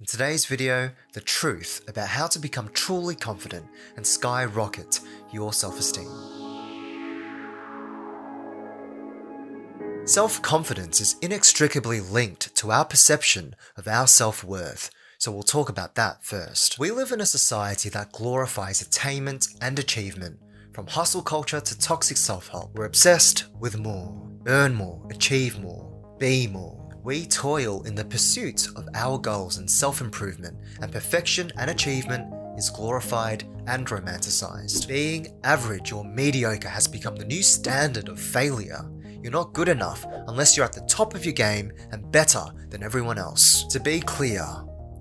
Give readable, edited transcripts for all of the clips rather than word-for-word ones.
In today's video, the truth about how to become truly confident and skyrocket your self-esteem. Self-confidence is inextricably linked to our perception of our self-worth, so we'll talk about that first. We live in a society that glorifies attainment and achievement. From hustle culture to toxic self-help, we're obsessed with more. Earn more, achieve more, be more. We toil in the pursuit of our goals and self-improvement, and perfection and achievement is glorified and romanticized. Being average or mediocre has become the new standard of failure. You're not good enough unless you're at the top of your game and better than everyone else. To be clear,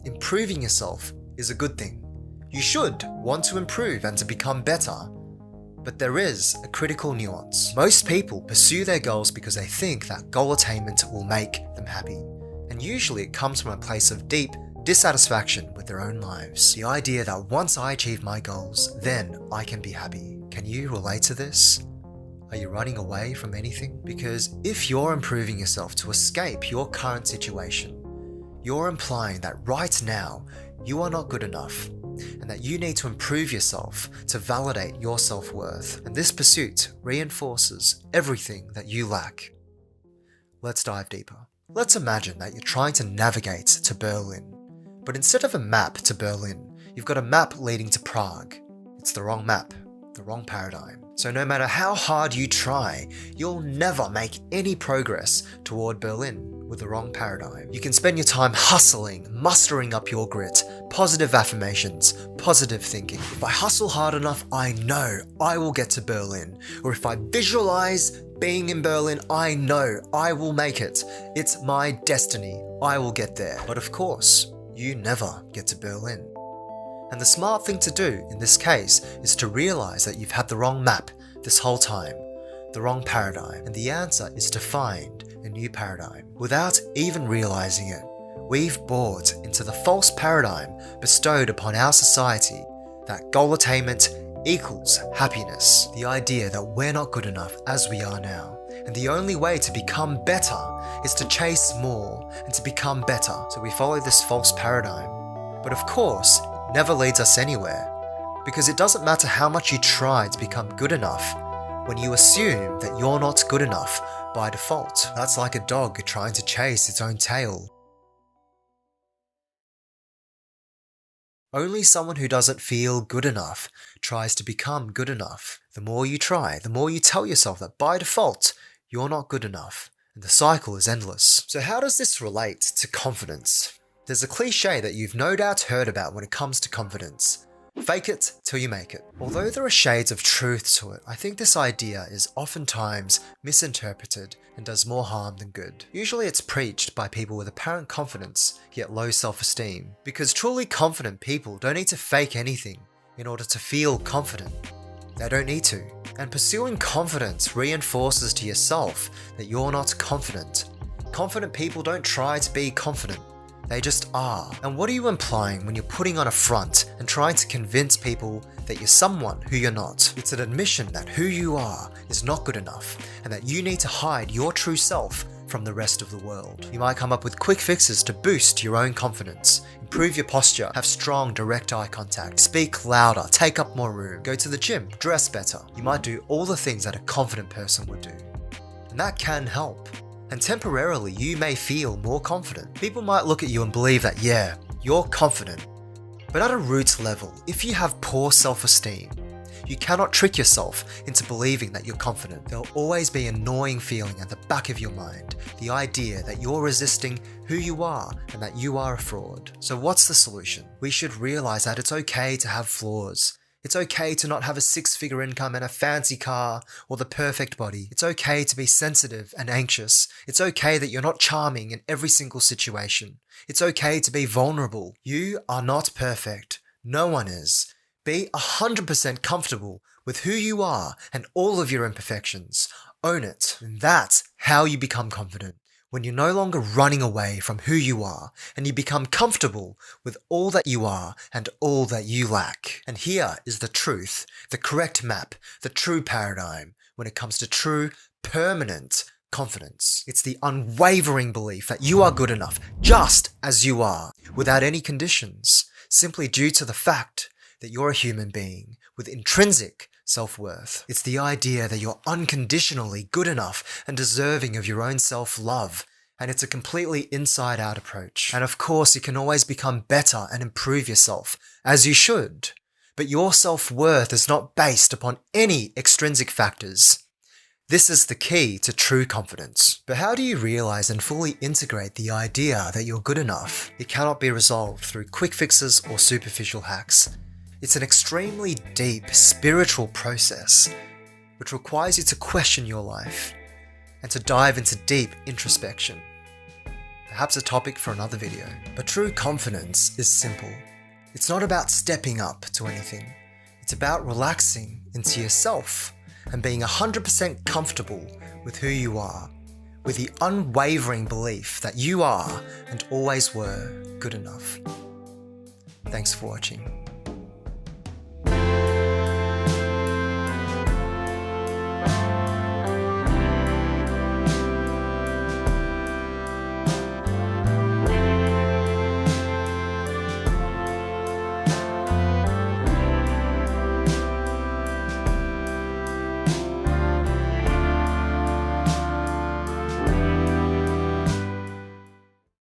improving yourself is a good thing. You should want to improve and to become better. But there is a critical nuance. Most people pursue their goals because they think that goal attainment will make them happy. And usually it comes from a place of deep dissatisfaction with their own lives. The idea that once I achieve my goals, then I can be happy. Can you relate to this? Are you running away from anything? Because if you're improving yourself to escape your current situation, you're implying that right now you are not good enough, and that you need to improve yourself to validate your self-worth. And this pursuit reinforces everything that you lack. Let's dive deeper. Let's imagine that you're trying to navigate to Berlin, but instead of a map to Berlin, you've got a map leading to Prague. It's the wrong map, the wrong paradigm. So no matter how hard you try, you'll never make any progress toward Berlin with the wrong paradigm. You can spend your time hustling, mustering up your grit, positive affirmations, positive thinking. If I hustle hard enough, I know I will get to Berlin. Or if I visualize being in Berlin, I know I will make it. It's my destiny. I will get there. But of course, you never get to Berlin. And the smart thing to do in this case is to realize that you've had the wrong map this whole time, the wrong paradigm, and the answer is to find a new paradigm. Without even realizing it, we've bought into the false paradigm bestowed upon our society that goal attainment equals happiness. The idea that we're not good enough as we are now, and the only way to become better is to chase more and to become better. So we follow this false paradigm. But of course, never leads us anywhere, because it doesn't matter how much you try to become good enough when you assume that you're not good enough by default. That's like a dog trying to chase its own tail. Only someone who doesn't feel good enough tries to become good enough. The more you try, the more you tell yourself that by default, you're not good enough, and the cycle is endless. So how does this relate to confidence? There's a cliche that you've no doubt heard about when it comes to confidence. Fake it till you make it. Although there are shades of truth to it, I think this idea is oftentimes misinterpreted and does more harm than good. Usually it's preached by people with apparent confidence, yet low self-esteem. Because truly confident people don't need to fake anything in order to feel confident. They don't need to. And pursuing confidence reinforces to yourself that you're not confident. Confident people don't try to be confident. They just are. And what are you implying when you're putting on a front and trying to convince people that you're someone who you're not? It's an admission that who you are is not good enough and that you need to hide your true self from the rest of the world. You might come up with quick fixes to boost your own confidence, improve your posture, have strong direct eye contact, speak louder, take up more room, go to the gym, dress better. You might do all the things that a confident person would do. And that can help. And temporarily you may feel more confident. People might look at you and believe that, yeah, you're confident. But at a roots level, if you have poor self-esteem, you cannot trick yourself into believing that you're confident. There'll always be an annoying feeling at the back of your mind, the idea that you're resisting who you are and that you are a fraud. So what's the solution? We should realize that it's okay to have flaws. It's okay to not have a six-figure income and a fancy car or the perfect body. It's okay to be sensitive and anxious. It's okay that you're not charming in every single situation. It's okay to be vulnerable. You are not perfect. No one is. Be 100% comfortable with who you are and all of your imperfections. Own it. And that's how you become confident. When you're no longer running away from who you are and you become comfortable with all that you are and all that you lack. And here is the truth, the correct map, the true paradigm when it comes to true, permanent confidence. It's the unwavering belief that you are good enough, just as you are, without any conditions, simply due to the fact that you're a human being with intrinsic self-worth. It's the idea that you're unconditionally good enough and deserving of your own self-love, and it's a completely inside-out approach. And of course, you can always become better and improve yourself, as you should. But your self-worth is not based upon any extrinsic factors. This is the key to true confidence. But how do you realize and fully integrate the idea that you're good enough? It cannot be resolved through quick fixes or superficial hacks. It's an extremely deep spiritual process which requires you to question your life and to dive into deep introspection. Perhaps a topic for another video. But true confidence is simple. It's not about stepping up to anything. It's about relaxing into yourself and being 100% comfortable with who you are, with the unwavering belief that you are and always were good enough. Thanks for watching.